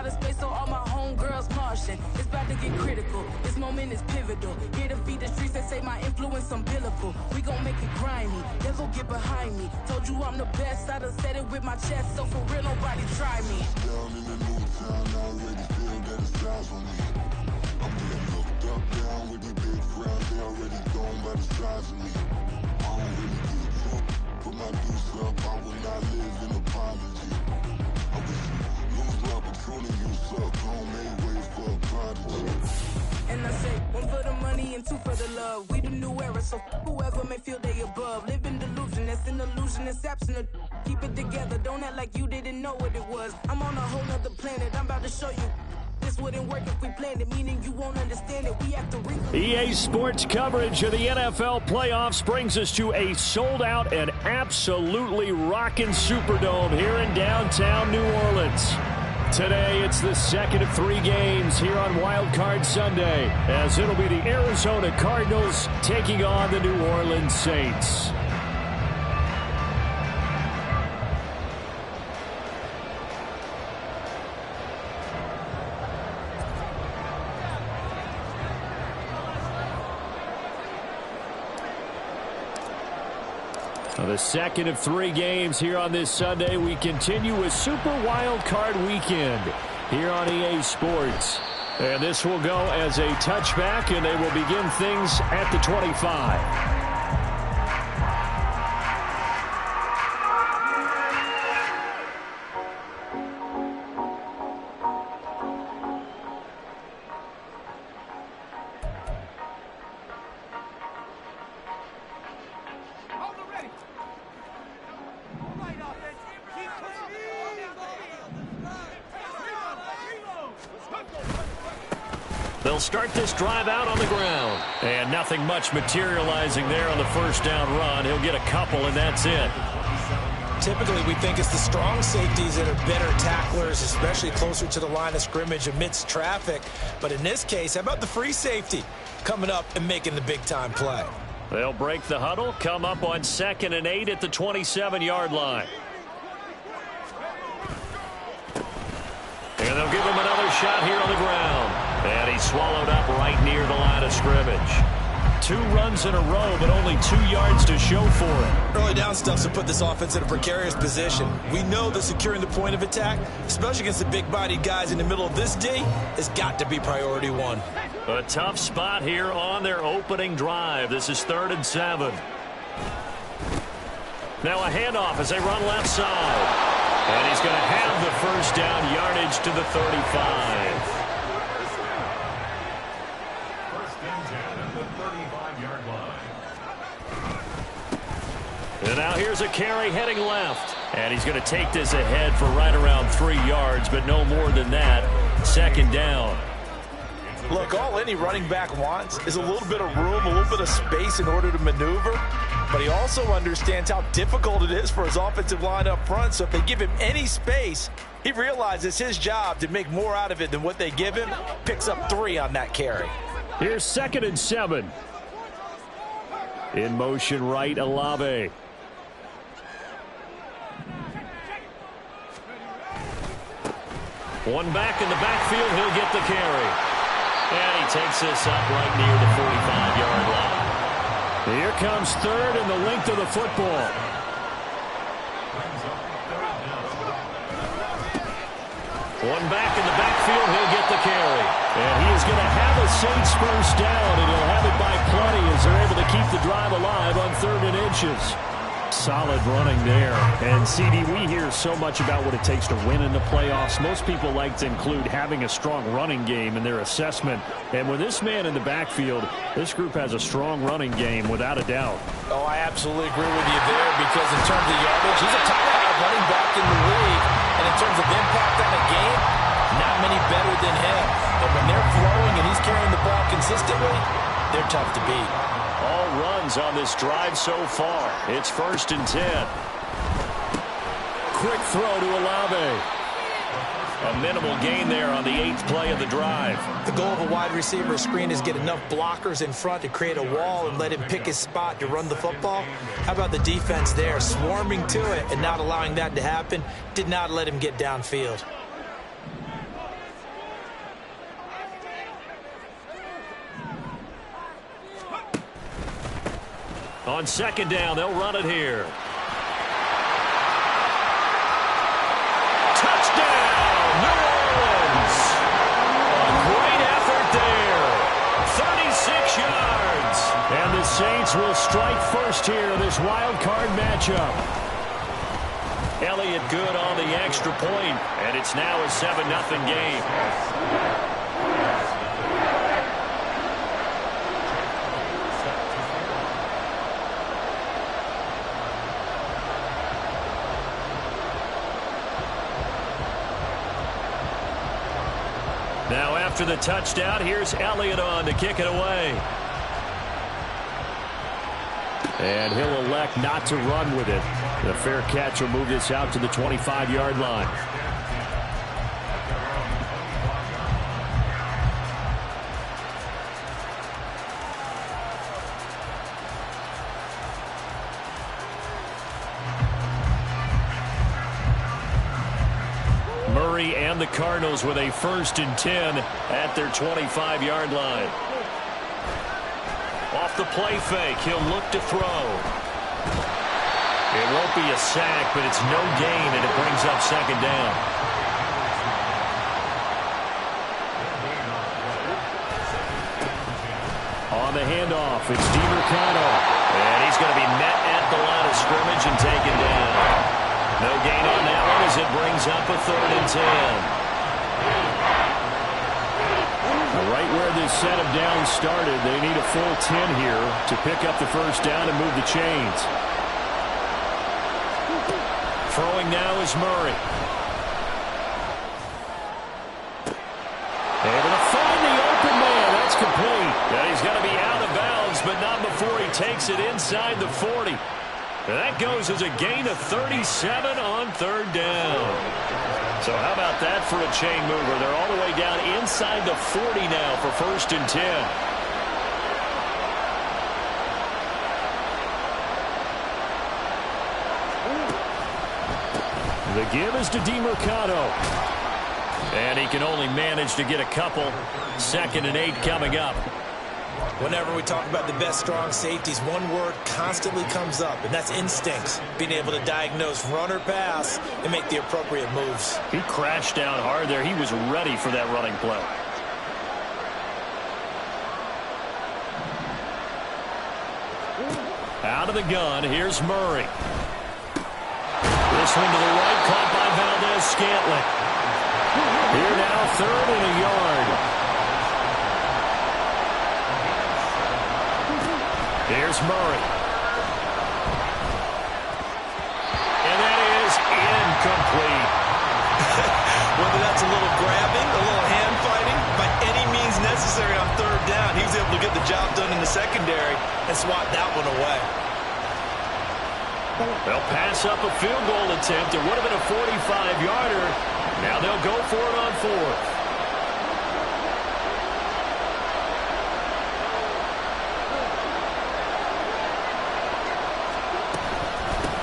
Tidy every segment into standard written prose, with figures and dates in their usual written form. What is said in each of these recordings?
outer space, so all my homegirls Martian. It's about to get critical. This moment is pivotal. Here to feed the streets, they say my influence umbilical. We gon' make it grimy. Never get behind me. Told you I'm the best. I done said it with my chest, so for real, nobody try me. Down in the new town, I already feel that it's eyes on me. I'm getting looked up, down with the big crowd. They already gone by the size of me. I don't really give a fuck. Put my deuce up, I will not live in apology. I wish you lose love, but truly you suck. Homemade ways for a prodigy. And I say, one for the money and two for the love. We the new era, so whoever may feel they above. Live in delusion, that's an illusion, it's absent. Keep it together, don't act like you didn't know what it was. I'm on a whole nother planet, I'm about to show you. This wouldn't work if we planned it, meaning you won't understand it. We have to EA Sports coverage of the NFL playoffs brings us to a sold-out and absolutely rocking Superdome here in downtown New Orleans. Today, it's the second of 3 games here on Wild Card Sunday, as it'll be the Arizona Cardinals taking on the New Orleans Saints. The second of 3 games here on this Sunday. We continue with Super Wild Card Weekend here on EA Sports. And this will go as a touchback, and they will begin things at the 25. They'll start this drive out on the ground. And nothing much materializing there on the first down run. He'll get a couple, and that's it. Typically, we think it's the strong safeties that are better tacklers, especially closer to the line of scrimmage amidst traffic. But in this case, how about the free safety coming up and making the big-time play? They'll break the huddle, come up on 2nd and 8 at the 27-yard line. And they'll give him another shot here on the ground. And he's swallowed up right near the line of scrimmage. 2 runs in a row, but only 2 yards to show for it. Early down stuff's to put this offense in a precarious position. We know that securing the point of attack, especially against the big-bodied guys in the middle of this D, has got to be priority 1. A tough spot here on their opening drive. This is 3rd and 7. Now a handoff as they run left side. And he's going to have the first down, yardage to the 35. And now here's a carry heading left. And he's going to take this ahead for right around 3 yards, but no more than that. 2nd down. Look, all any running back wants is a little bit of room, a little bit of space in order to maneuver. But he also understands how difficult it is for his offensive line up front. So if they give him any space, he realizes it's his job to make more out of it than what they give him. Picks up 3 on that carry. Here's 2nd and 7. In motion right, Olave. One back in the backfield, he'll get the carry. And he takes this up right near the 45-yard line. Here comes 3rd and the length of the football. One back in the backfield, he'll get the carry. And he is going to have a Saints first down, and he'll have it by plenty as they're able to keep the drive alive on 3rd and inches. Solid running there. And, CD, we hear so much about what it takes to win in the playoffs. Most people like to include having a strong running game in their assessment. And with this man in the backfield, this group has a strong running game without a doubt. Oh, I absolutely agree with you there because in terms of yardage, he's a top 5 running back in the league. And in terms of impact on a game, not many better than him. And when they're flowing and he's carrying the ball consistently, they're tough to beat. All runs on this drive so far. It's 1st and 10. Quick throw to Olave. A minimal gain there on the 8th play of the drive. The goal of a wide receiver screen is get enough blockers in front to create a wall and let him pick his spot to run the football. How about the defense there, swarming to it and not allowing that to happen? Did not let him get downfield. On second down, they'll run it here. Touchdown, New Orleans. A great effort there. 36 yards. And the Saints will strike first here in this wild card matchup. Elliott good on the extra point, and it's now a 7-0 game. Now after the touchdown, here's Elliott on to kick it away. And he'll elect not to run with it. The fair catch will move this out to the 25-yard line. Murray and the Cardinals with a 1st and 10 at their 25-yard line. Off the play fake, he'll look to throw. It won't be a sack, but it's no gain, and it brings up second down. On the handoff, it's DiMercado. And he's going to be met at the line of scrimmage and taken down. No gain on that one as it brings up a 3rd and 10. Right where this set of downs started, they need a full 10 here to pick up the 1st down and move the chains. Throwing now is Murray. Able to find the open man. That's complete. And he's going to be out of bounds, but not before he takes it inside the 40. And that goes as a gain of 37 on 3rd down. So how about that for a chain mover? They're all the way down inside the 40 now for 1st and 10. The give is to DiMercado. And he can only manage to get a couple. 2nd and 8 coming up. Whenever we talk about the best strong safeties, one word constantly comes up, and that's instincts. Being able to diagnose run or pass and make the appropriate moves. He crashed down hard there. He was ready for that running play. Out of the gun, here's Murray. This one to the right, caught by Valdez-Scantling. Here now, 3rd and a yard. Here's Murray. And that is incomplete. Whether that's a little grabbing, a little hand fighting, by any means necessary on 3rd down, he was able to get the job done in the secondary and swat that one away. They'll pass up a field goal attempt. It would have been a 45-yarder. Now they'll go for it on 4th.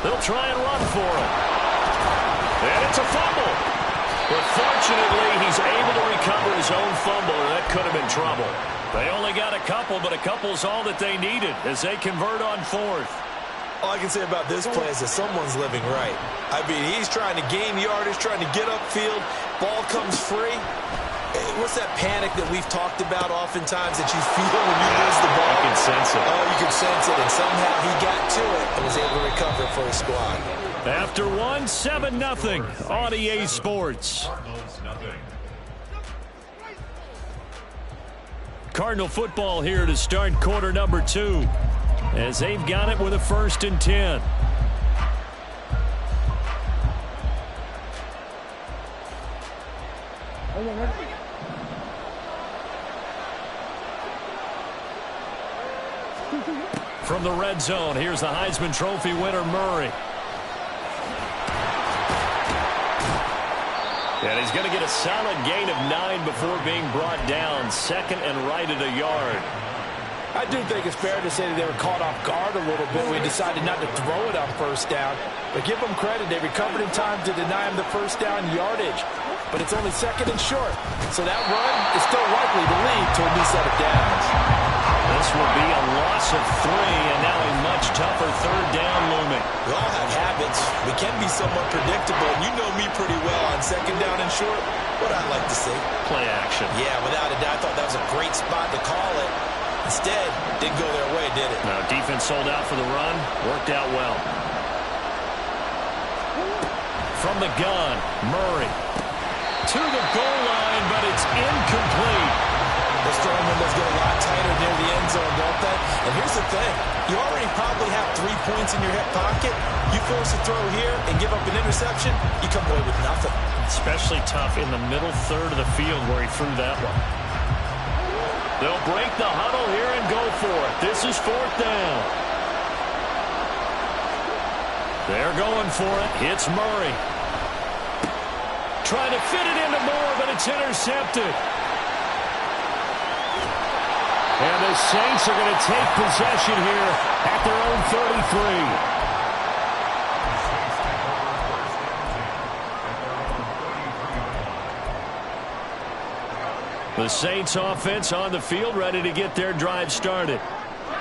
They'll try and run for him. And it's a fumble. But fortunately, he's able to recover his own fumble, or that could have been trouble. They only got a couple, but a couple's all that they needed as they convert on 4th. All I can say about this play is that someone's living right. I mean, he's trying to gain yardage, trying to get upfield. Ball comes free. What's that panic that we've talked about oftentimes that you feel when you lose the ball? You can sense it. Oh, you can sense it, and somehow he got to it and was able to recover for his squad. After 7-0 on EA Sports. Cardinal football here to start quarter number 2 as they've got it with a 1st and 10. From the red zone, here's the Heisman Trophy winner, Murray. And he's going to get a solid gain of 9 before being brought down. 2nd and right at a yard. I do think it's fair to say that they were caught off guard a little bit. We decided not to throw it on 1st down. But give them credit. They recovered in time to deny him the 1st down yardage. But it's only 2nd and short. So that run is still likely to lead to a new set of downs. This will be a loss of 3, and now a much tougher third down looming. We all have habits. We can be somewhat predictable, and you know me pretty well on second down and short. What I like to see. Play action. Yeah, without a doubt, I thought that was a great spot to call it. Instead, didn't go their way, did it? No, defense sold out for the run. Worked out well. From the gun, Murray. To the goal line, but it's incomplete. Those throwing windows get a lot tighter near the end zone, don't they? And here's the thing. You already probably have 3 points in your hip pocket. You force a throw here and give up an interception, you come away with nothing. Especially tough in the middle third of the field where he threw that one. They'll break the huddle here and go for it. This is 4th down. They're going for it. It's Murray. Trying to fit it into Moore, but it's intercepted. And the Saints are going to take possession here at their own 33. The Saints offense on the field, ready to get their drive started.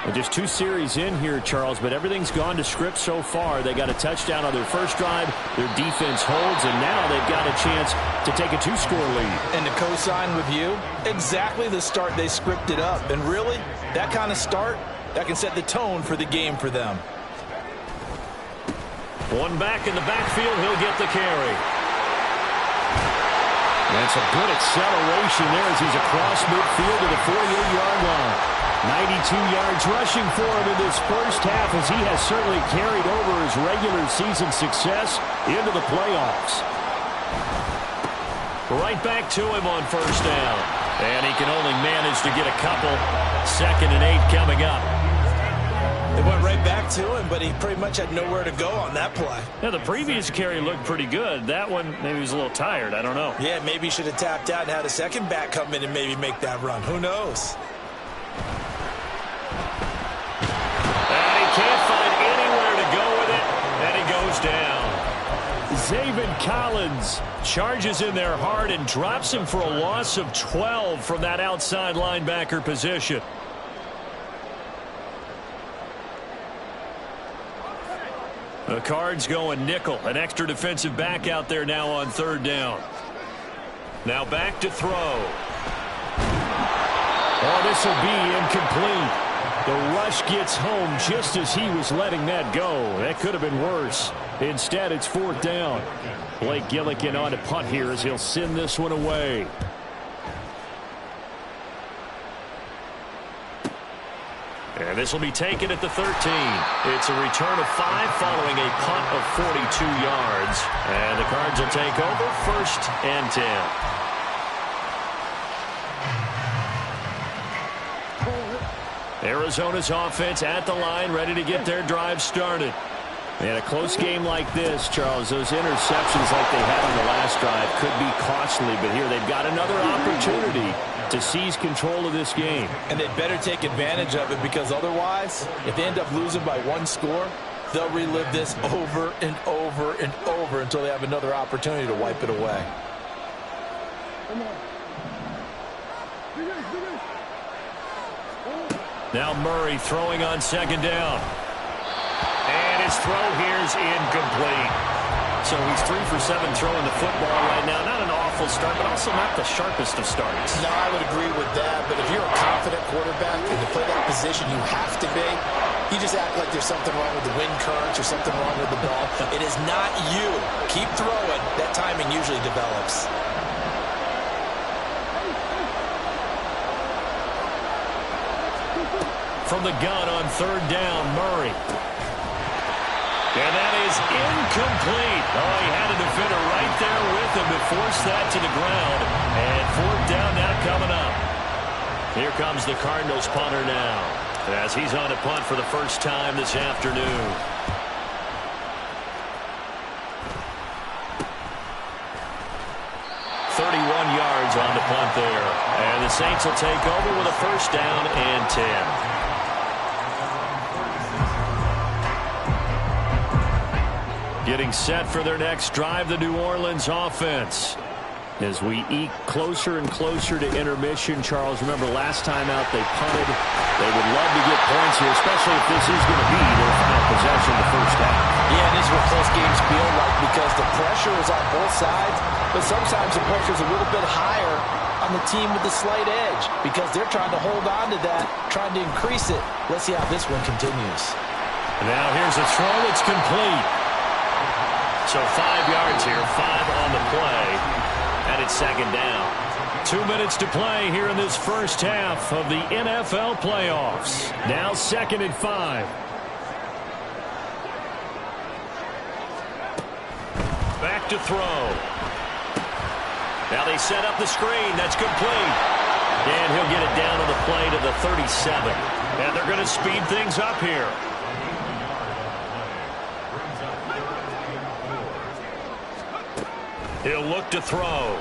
And just 2 series in here, Charles, but everything's gone to script so far. They got a touchdown on their first drive. Their defense holds, and now they've got a chance to take a 2-score lead. And to co-sign with you, exactly the start they scripted up. And really, that kind of start, that can set the tone for the game for them. One back in the backfield, he'll get the carry. That's a good acceleration there as he's across midfield to the 48-yard line. 92 yards rushing for him in this first half as he has certainly carried over his regular season success into the playoffs. Right back to him on first down. And he can only manage to get a couple. 2nd and 8 coming up. It went right back to him, but he pretty much had nowhere to go on that play. Now, the previous carry looked pretty good. That one, maybe he was a little tired. I don't know. Yeah, maybe he should have tapped out and had a second back come in and maybe make that run. Who knows? Can't find anywhere to go with it, and he goes down. Zaven Collins charges in there hard and drops him for a loss of 12 from that outside linebacker position. The Cards going nickel, an extra defensive back out there now on 3rd down. Now back to throw. Oh, this will be incomplete. The rush gets home just as he was letting that go. That could have been worse. Instead, it's 4th down. Blake Gillikin on to punt here as he'll send this one away. And this will be taken at the 13. It's a return of 5 following a punt of 42 yards. And the Cards will take over 1st and 10. Arizona's offense at the line, ready to get their drive started. And a close game like this, Charles, those interceptions like they had on the last drive could be costly, but here they've got another opportunity to seize control of this game. And they'd better take advantage of it, because otherwise, if they end up losing by 1 score, they'll relive this over and over and over until they have another opportunity to wipe it away. Now Murray throwing on 2nd down. And his throw here is incomplete. So he's 3 for 7 throwing the football right now. Not an awful start, but also not the sharpest of starts. No, I would agree with that. But if you're a confident quarterback and to play that position, you have to be. You just act like there's something wrong with the wind currents or something wrong with the ball. It is not you. Keep throwing. That timing usually develops. From the gun on 3rd down, Murray. And that is incomplete. Oh, he had a defender right there with him to force that to the ground. And 4th down now coming up. Here comes the Cardinals punter now, as he's on a punt for the first time this afternoon. Yards on the punt there. And the Saints will take over with a 1st down and 10. Getting set for their next drive, the New Orleans offense. As we eke closer and closer to intermission, Charles, remember last time out they punted. They would love to get points here, especially if this is going to be their final possession of the first half. Yeah, this is what close games feel like because the pressure is on both sides, but sometimes the pressure is a little bit higher on the team with the slight edge because they're trying to hold on to that, trying to increase it. Let's see how this one continues. Now here's a throw that's complete. So 5 yards here, 5 on the play. And it's second down. 2 minutes to play here in this first half of the NFL playoffs. Now 2nd and 5. Back to throw. Now they set up the screen. That's complete. And he'll get it down on the play to the 37. And they're going to speed things up here. He'll look to throw.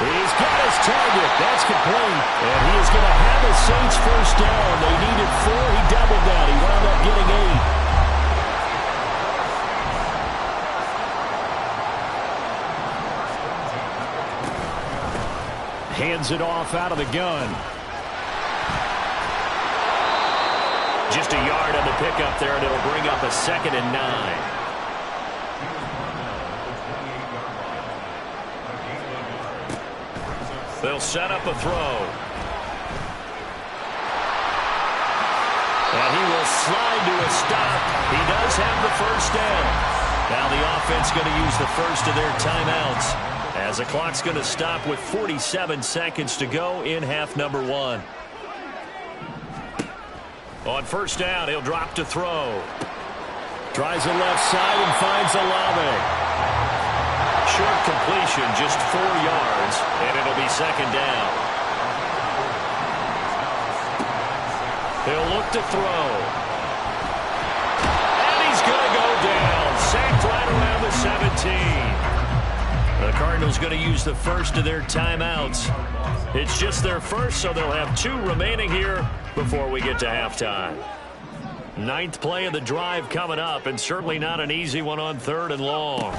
He's got his target. That's complete. And he is going to have a Saints first down. They needed 4. He doubled that. He wound up getting 8. Hands it off out of the gun. Just a yard on the pickup there, and it'll bring up a 2nd and 9. They'll set up a throw. And he will slide to a stop. He does have the first down. Now the offense going to use the first of their timeouts as the clock's going to stop with 47 seconds to go in half number 1. On first down, he'll drop to throw. Tries the left side and finds Olave. Short completion, just 4 yards, and it'll be second down. He'll look to throw. And he's going to go down. Sacked right around the 17. The Cardinals going to use the first of their timeouts. It's just their first, so they'll have 2 remaining here before we get to halftime. 9th play of the drive coming up, and certainly not an easy one on 3rd and long.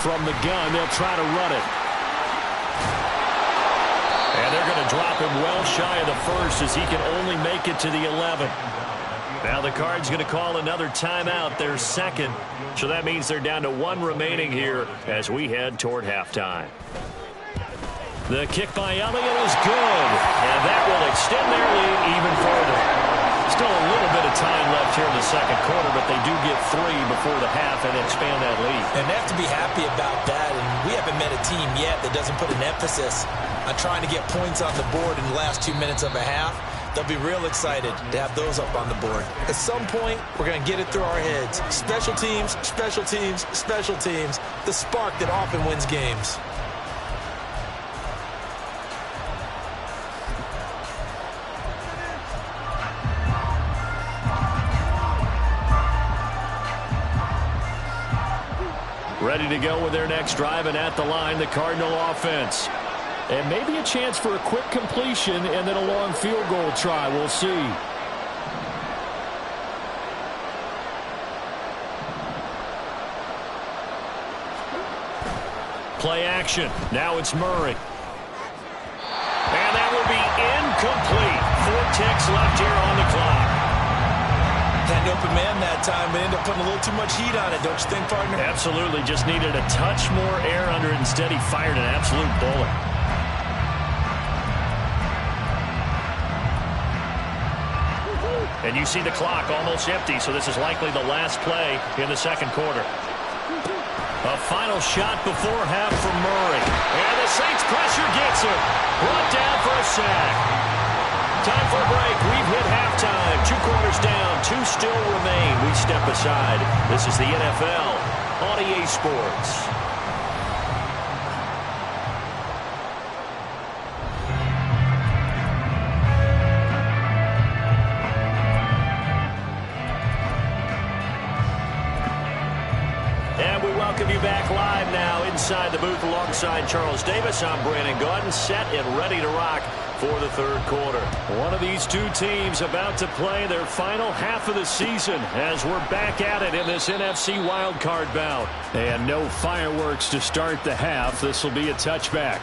From the gun, they'll try to run it. And they're going to drop him well shy of the first as he can only make it to the 11. Now the Cards going to call another timeout, their 2nd. So that means they're down to 1 remaining here as we head toward halftime. The kick by Elliott is good. And that will extend their lead even further. Still a little bit of time left here in the second quarter, but they do get 3 before the half and expand that lead. And they have to be happy about that. And we haven't met a team yet that doesn't put an emphasis on trying to get points on the board in the last 2 minutes of a half. They'll be real excited to have those up on the board. At some point, we're going to get it through our heads. Special teams, special teams, special teams. The spark that often wins games. Ready to go with their next drive, and at the line, the Cardinal offense. And maybe a chance for a quick completion and then a long field goal try. We'll see. Play action. Now it's Murray. And that will be incomplete. 4 ticks left here on the clock. Had an open man that time, but ended up putting a little too much heat on it, don't you think, partner? Absolutely. Just needed a touch more air under it. Instead, he fired an absolute bullet. And you see the clock almost empty, so this is likely the last play in the second quarter. A final shot before half from Murray. And the Saints pressure gets him. Brought down for a sack. Time for a break. We've hit halftime. 2 quarters down. 2 still remain. We step aside. This is the NFL on EA Sports. And we welcome you back live now inside the booth alongside Charles Davis. I'm Brandon Gaudin, set and ready to rock for the third quarter. One of these two teams about to play their final half of the season as we're back at it in this NFC wildcard bout. And no fireworks to start the half. This will be a touchback.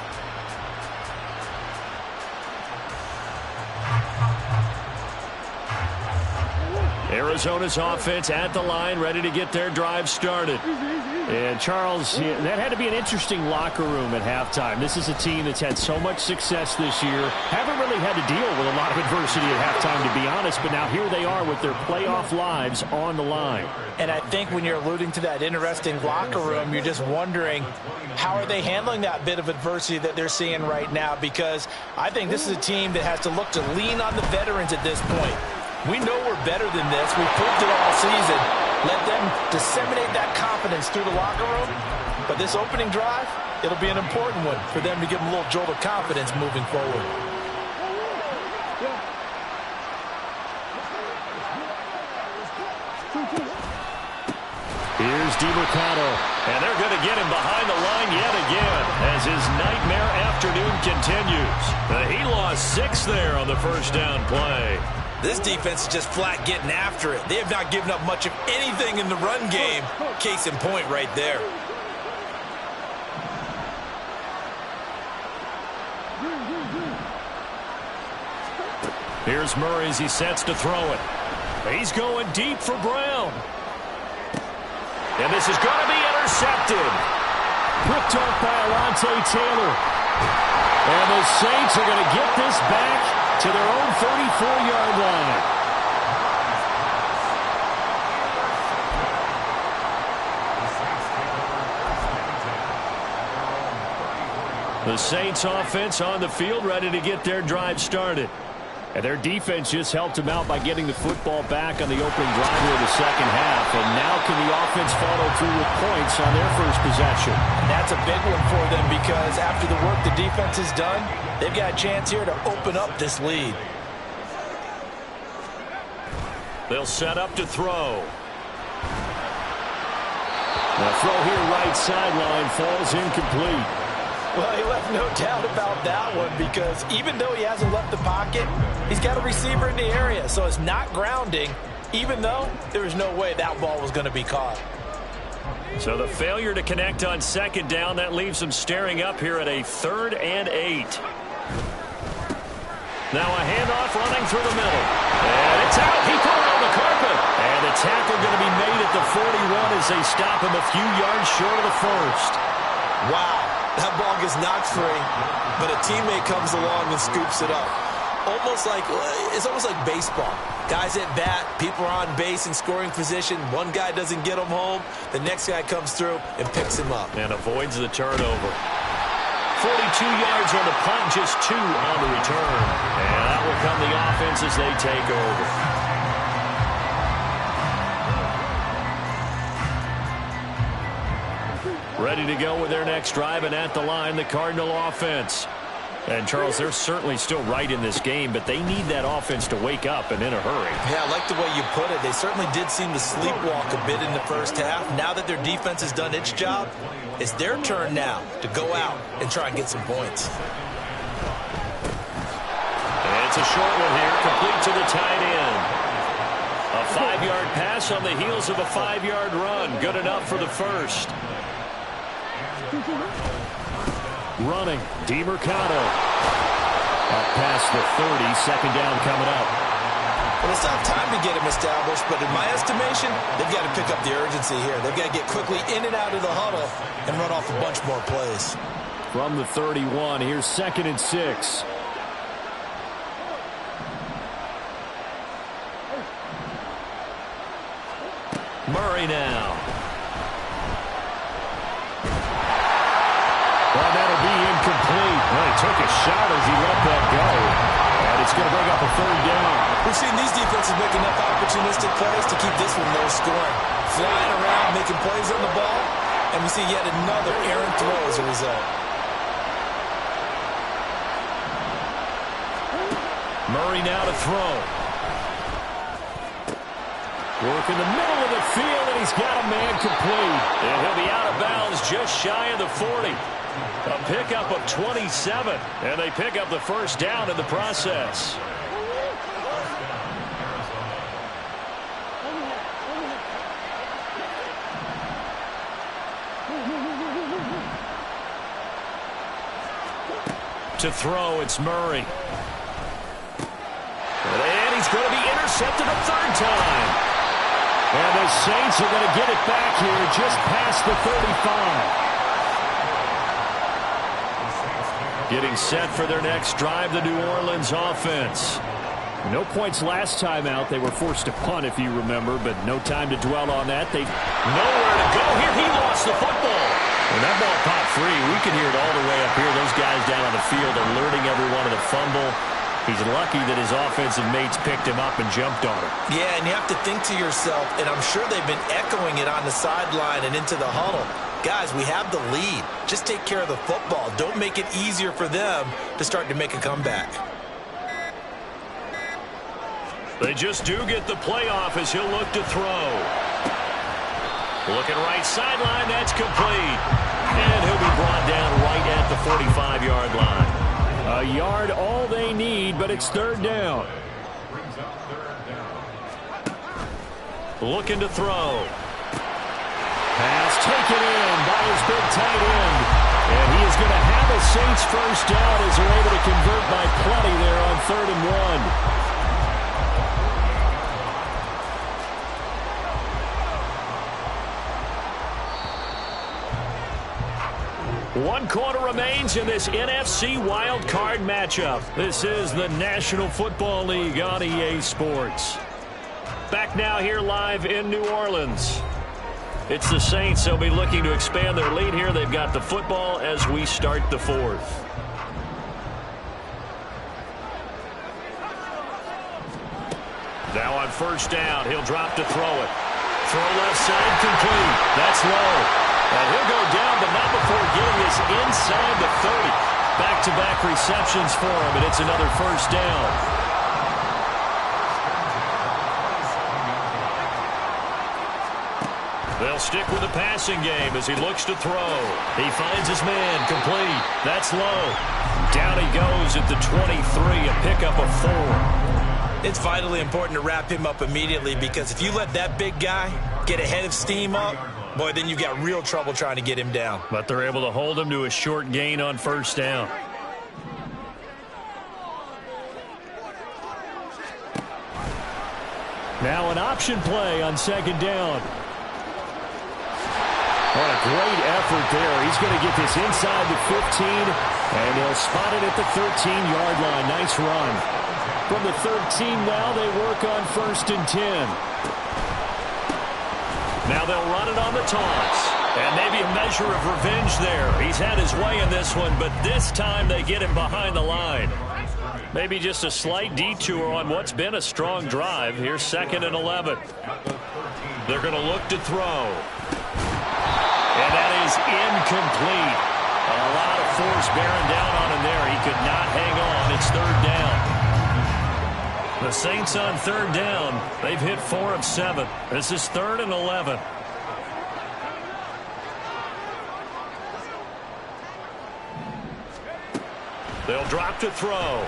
Arizona's offense at the line, ready to get their drive started. And Charles, that had to be an interesting locker room at halftime. This is a team that's had so much success this year. Haven't really had to deal with a lot of adversity at halftime, to be honest. But now here they are with their playoff lives on the line. And I think when you're alluding to that interesting locker room, you're just wondering how are they handling that bit of adversity that they're seeing right now? Because I think this is a team that has to look to lean on the veterans at this point. We know we're better than this. We've proved it all season. Let them disseminate that confidence through the locker room. But this opening drive, it'll be an important one for them to give them a little jolt of confidence moving forward. Here's DiMercato, and they're going to get him behind the line yet again as his nightmare afternoon continues. He lost 6 there on the first down play. This defense is just flat getting after it. They have not given up much of anything in the run game. Case in point right there. Here's Murray as he sets to throw it. He's going deep for Brown. And this is going to be intercepted. Picked off by Alontae Taylor. And the Saints are going to get this back to their own 34-yard line. The Saints offense on the field ready to get their drive started. And their defense just helped them out by getting the football back on the opening drive of the second half. And now can the offense follow through with points on their first possession? And that's a big one for them because after the work the defense has done, they've got a chance here to open up this lead. They'll set up to throw. The throw here right sideline falls incomplete. Well, he left no doubt about that one because even though he hasn't left the pocket, he's got a receiver in the area. So it's not grounding, even though there was no way that ball was going to be caught. So the failure to connect on second down, that leaves them staring up here at a 3rd and 8. Now a handoff running through the middle. And it's out. He put it on the carpet. And the tackle going to be made at the 41 as they stop him a few yards short of the first. Wow. That ball gets knocked free, but a teammate comes along and scoops it up. It's almost like baseball. Guys at bat, people are on base in scoring position. One guy doesn't get him home. The next guy comes through and picks him up. And avoids the turnover. 42 yards on the punt, just 2 on the return. And that will come the offense as they take over. Ready to go with their next drive, and at the line, the Cardinal offense. And, Charles, they're certainly still right in this game, but they need that offense to wake up and in a hurry. Yeah, I like the way you put it. They certainly did seem to sleepwalk a bit in the first half. Now that their defense has done its job, it's their turn now to go out and try and get some points. And it's a short one here, complete to the tight end. A 5-yard pass on the heels of a 5-yard run. Good enough for the first. Running, DiMercato. Up past the 30, second down coming up. Well, it's not time to get him established, but in my estimation, they've got to pick up the urgency here. They've got to get quickly in and out of the huddle and run off a bunch more plays. From the 31, here's 2nd and 6. Murray now. Well, that'll be incomplete. Well, he took a shot as he let that go. And it's going to bring up a 3rd down. We've seen these defenses make enough opportunistic plays to keep this one low scoring. Flying around, making plays on the ball, and we see yet another errant throw as a result. Murray now to throw. Work in the middle of the field, and he's got a man complete. And he'll be out of bounds just shy of the 40. A pickup of 27, and they pick up the first down in the process. To throw, it's Murray. And he's going to be intercepted a third time. And the Saints are going to get it back here just past the 35. Getting set for their next drive, the New Orleans offense. No points last time out. They were forced to punt, if you remember, but no time to dwell on that. They nowhere to go here. He lost the football. When that ball popped free, we can hear it all the way up here. Those guys down on the field alerting everyone of the fumble. He's lucky that his offensive mates picked him up and jumped on him. Yeah, and you have to think to yourself, and I'm sure they've been echoing it on the sideline and into the huddle. Guys, we have the lead. Just take care of the football. Don't make it easier for them to start to make a comeback. They just do get the playoff as he'll look to throw. Looking right sideline, that's complete. And he'll be brought down right at the 45-yard line. A yard all they need, but it's third down. Looking to throw. Pass taken in by his big tight end. And he is going to have a Saints first down as they're able to convert by plenty there on 3rd and 1. One quarter remains in this NFC wild card matchup. This is the National Football League on EA Sports. Back now here live in New Orleans. It's the Saints. They'll be looking to expand their lead here. They've got the football as we start the 4th. Now on first down, he'll drop to throw it. Throw left side complete. That's low. And he'll go down, but not before getting this inside the 30. Back-to-back receptions for him, and it's another first down. They'll stick with the passing game as he looks to throw. He finds his man, complete. That's low. Down he goes at the 23, a pickup of 4. It's vitally important to wrap him up immediately because if you let that big guy get ahead of steam up, boy, then you've got real trouble trying to get him down. But they're able to hold him to a short gain on first down. Now an option play on second down. What a great effort there. He's going to get this inside the 15, and he'll spot it at the 13-yard line. Nice run. From the 13 now, they work on 1st and 10. Now they'll run it on the toss. And maybe a measure of revenge there. He's had his way in this one, but this time they get him behind the line. Maybe just a slight detour on what's been a strong drive. Here's 2nd and 11. They're going to look to throw. And that is incomplete. A lot of force bearing down on him there. He could not hang on. It's 3rd down. The Saints on 3rd down. They've hit 4 of 7. This is 3rd and 11. They'll drop to throw.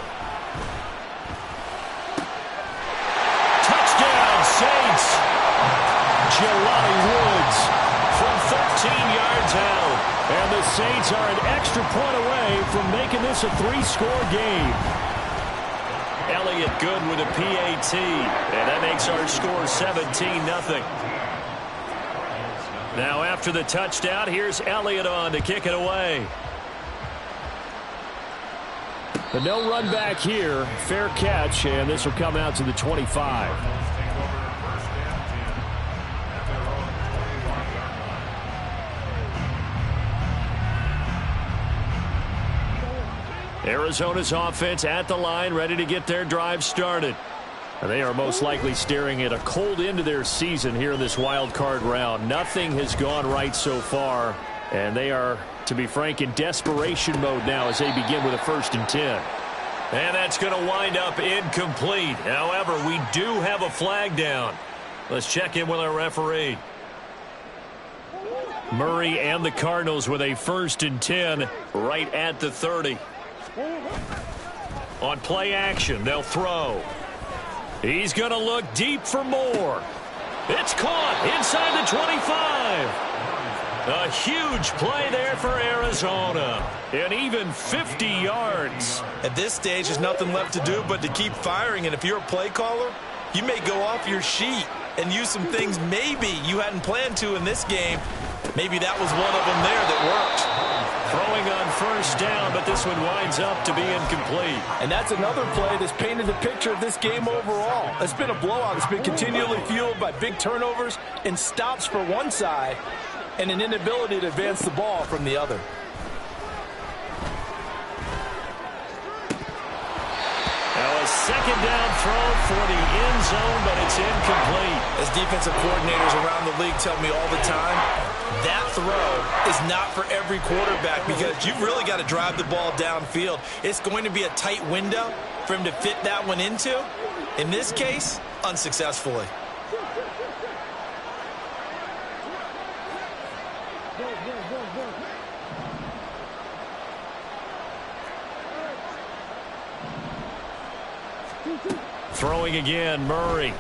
Touchdown, Saints. Jelani Woods from 13 yards out. And the Saints are an extra point away from making this a 3-score game. Elliott good with a PAT, and that makes our score 17-0. Now after the touchdown, here's Elliott on to kick it away. But no run back here. Fair catch, and this will come out to the 25. Arizona's offense at the line, ready to get their drive started. And they are most likely staring at a cold end to their season here in this wild card round. Nothing has gone right so far, and they are, to be frank, in desperation mode now as they begin with a 1st and 10. And that's going to wind up incomplete. However, we do have a flag down. Let's check in with our referee. Murray and the Cardinals with a 1st and 10 right at the 30. On play action, they'll throw. He's going to look deep for more. It's caught inside the 25. A huge play there for Arizona. And even 50 yards. At this stage, there's nothing left to do but to keep firing. And if you're a play caller, you may go off your sheet and use some things maybe you hadn't planned to in this game. Maybe that was one of them there that worked. Throwing on 1st down, but this one winds up to be incomplete. And that's another play that's painted the picture of this game overall. It's been a blowout. It's been continually fueled by big turnovers and stops for one side and an inability to advance the ball from the other. Now a 2nd down throw for the end zone, but it's incomplete. As defensive coordinators around the league tell me all the time, that throw is not for every quarterback because you've really got to drive the ball downfield. It's going to be a tight window for him to fit that one into. In this case, unsuccessfully. Throwing again, Murray.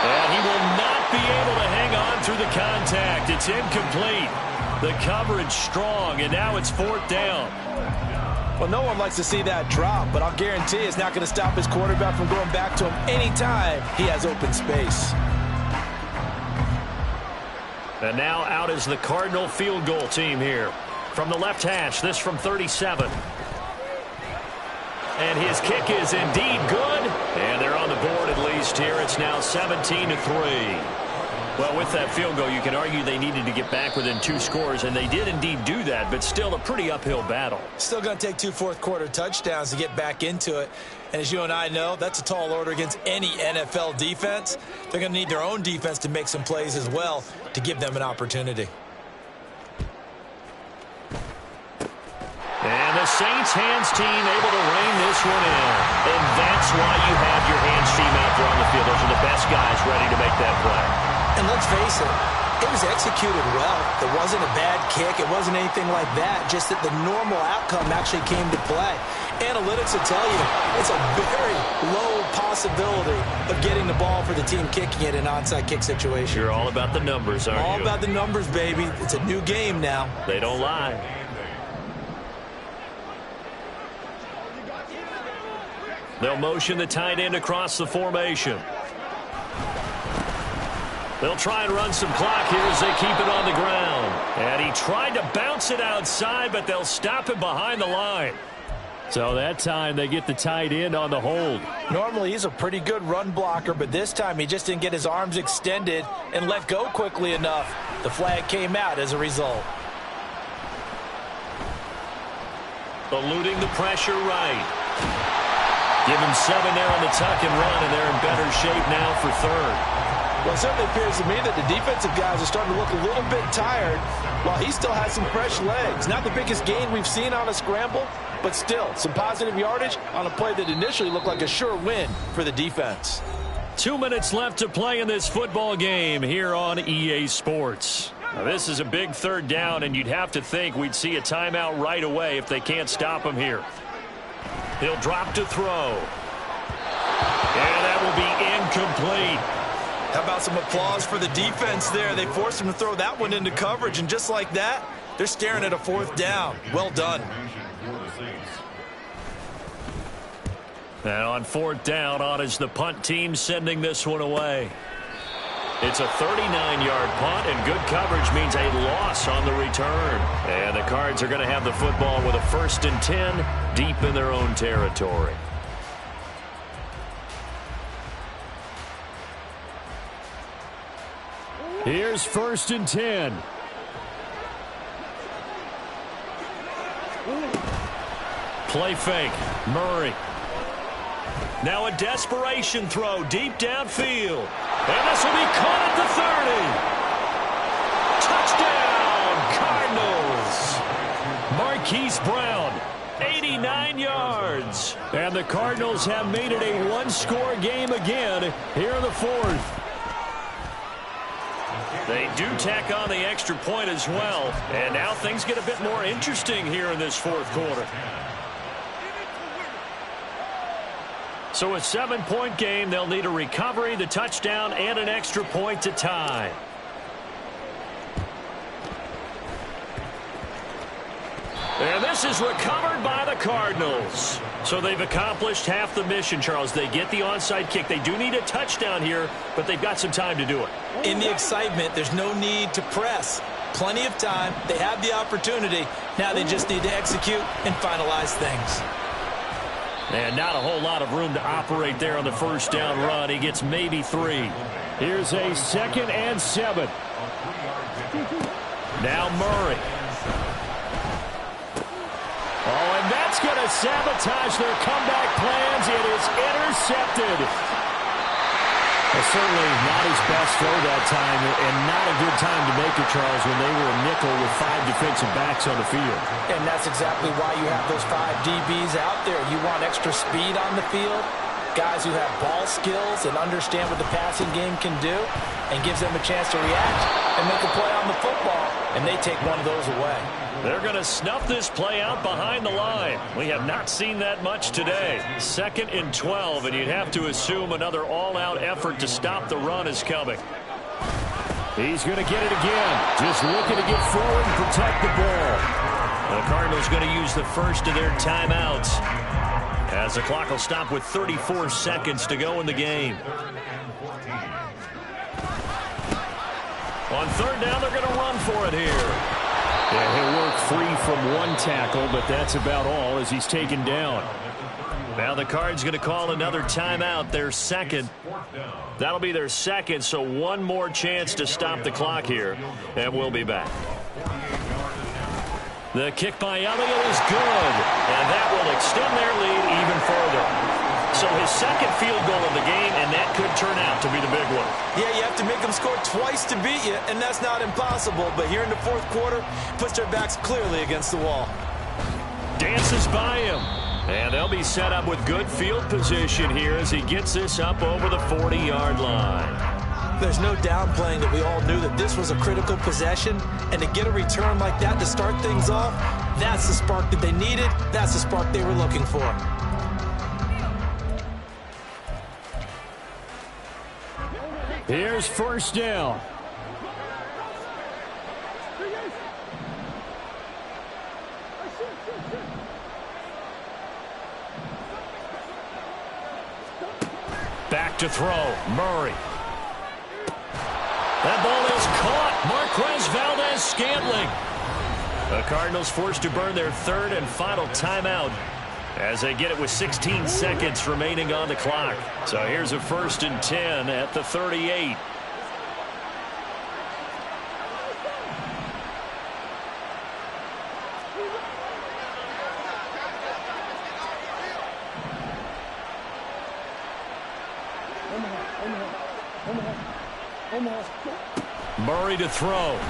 And he will not be able to hang on through the contact. It's incomplete. The coverage strong, and now it's 4th down. Well, no one likes to see that drop, but I'll guarantee it's not going to stop his quarterback from going back to him anytime he has open space. And now out is the Cardinal field goal team here. From the left hash, this from 37. And his kick is indeed good. And they're on the board at least here. It's now 17-3. Well, with that field goal, you can argue they needed to get back within 2 scores, and they did indeed do that, but still a pretty uphill battle. Still going to take 2 fourth-quarter touchdowns to get back into it. And as you and I know, that's a tall order against any NFL defense. They're going to need their own defense to make some plays as well to give them an opportunity. And the Saints hands team able to rein this one in. And that's why you have your hands team out there on the field. Those are the best guys ready to make that play. And let's face it, it was executed well. It wasn't a bad kick. It wasn't anything like that. Just that the normal outcome actually came to play. Analytics will tell you it's a very low possibility of getting the ball for the team kicking it in an onside kick situation. You're all about the numbers, aren't you? All about the numbers, baby. It's a new game now. They don't lie. They'll motion the tight end across the formation. They'll try and run some clock here as they keep it on the ground. And he tried to bounce it outside, but they'll stop him behind the line. So that time they get the tight end on the hold. Normally he's a pretty good run blocker, but this time he just didn't get his arms extended and let go quickly enough. The flag came out as a result. Eluding the pressure right. Give him 7 there on the tuck and run, and they're in better shape now for 3rd. Well, it certainly appears to me that the defensive guys are starting to look a little bit tired while he still has some fresh legs. Not the biggest gain we've seen on a scramble, but still some positive yardage on a play that initially looked like a sure win for the defense. 2 minutes left to play in this football game here on EA Sports. Now, this is a big 3rd down, and you'd have to think we'd see a timeout right away if they can't stop him here. He'll drop to throw. And that will be incomplete. How about some applause for the defense there? They forced him to throw that one into coverage, and just like that, they're staring at a 4th down. Well done. And on 4th down, on is the punt team sending this one away. It's a 39-yard punt, and good coverage means a loss on the return. And the Cards are going to have the football with a 1st and 10 deep in their own territory. Here's 1st and 10. Play fake. Murray. Now a desperation throw deep downfield. And this will be caught at the 30. Touchdown, Cardinals. Marquise Brown, 89 yards. And the Cardinals have made it a one-score game again here in the 4th. They do tack on the extra point as well. And now things get a bit more interesting here in this fourth quarter. So a 7-point game. They'll need a recovery, the touchdown, and an extra point to tie. And this is recovered by the Cardinals. So they've accomplished half the mission, Charles. They get the onside kick. They do need a touchdown here, but they've got some time to do it. In the excitement, there's no need to press. Plenty of time. They have the opportunity. Now they just need to execute and finalize things. And not a whole lot of room to operate there on the first down run. He gets maybe 3. Here's a 2nd and 7. Now Murray. Oh, and that's going to sabotage their comeback plans. It is intercepted. Certainly not his best throw that time, and not a good time to make it, Charles, when they were a nickel with 5 defensive backs on the field. And that's exactly why you have those 5 DBs out there. You want extra speed on the field, guys who have ball skills and understand what the passing game can do, and gives them a chance to react and make a play on the football, and they take one of those away. They're going to snuff this play out behind the line. We have not seen that much today. 2nd and 12, and you'd have to assume another all-out effort to stop the run is coming. He's going to get it again. Just looking to get forward and protect the ball. The Cardinals going to use the first of their timeouts, as the clock will stop with 34 seconds to go in the game. On 3rd down, they're going to run for it here. Yeah, he'll work free from one tackle, but that's about all as he's taken down. Now the Cards going to call another timeout, their 2nd. That'll be their 2nd, so one more chance to stop the clock here, and we'll be back. The kick by Elliott is good, and that will extend their lead even further. So his 2nd field goal of the game, and that could turn out to be the big one. Yeah, you have to make them score twice to beat you, and that's not impossible. But here in the fourth quarter, puts their backs clearly against the wall. Dances by him. And they'll be set up with good field position here as he gets this up over the 40-yard line. There's no downplaying that we all knew that this was a critical possession, and to get a return like that to start things off, that's the spark that they needed. That's the spark they were looking for. Here's 1st down. Back to throw. Murray. That ball is caught. Marquez Valdez-Scantling. The Cardinals forced to burn their 3rd and final timeout as they get it with 16 seconds remaining on the clock. So here's a 1st and 10 at the 38. Murray to throw.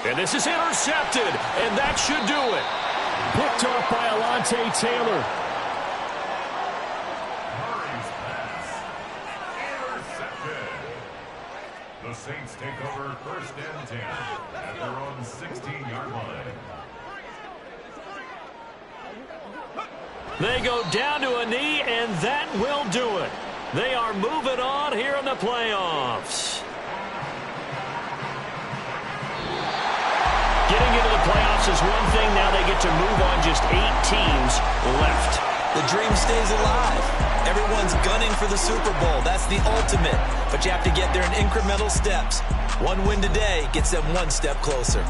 And this is intercepted, and that should do it. Picked off by Alontae Taylor. Intercepted. The Saints take over 1st and 10 at their own 16-yard line. They go down to a knee, and that will do it. They are moving on here in the playoffs. Getting into the playoffs is one thing. Now they get to move on. Just 8 teams left. The dream stays alive. Everyone's gunning for the Super Bowl. That's the ultimate. But you have to get there in incremental steps. One win today gets them one step closer.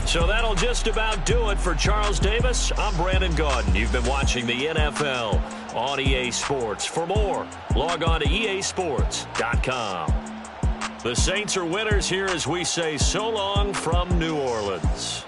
So that'll just about do it for Charles Davis. I'm Brandon Gaudin. You've been watching the NFL on EA Sports. For more, log on to easports.com. The Saints are winners here as we say so long from New Orleans.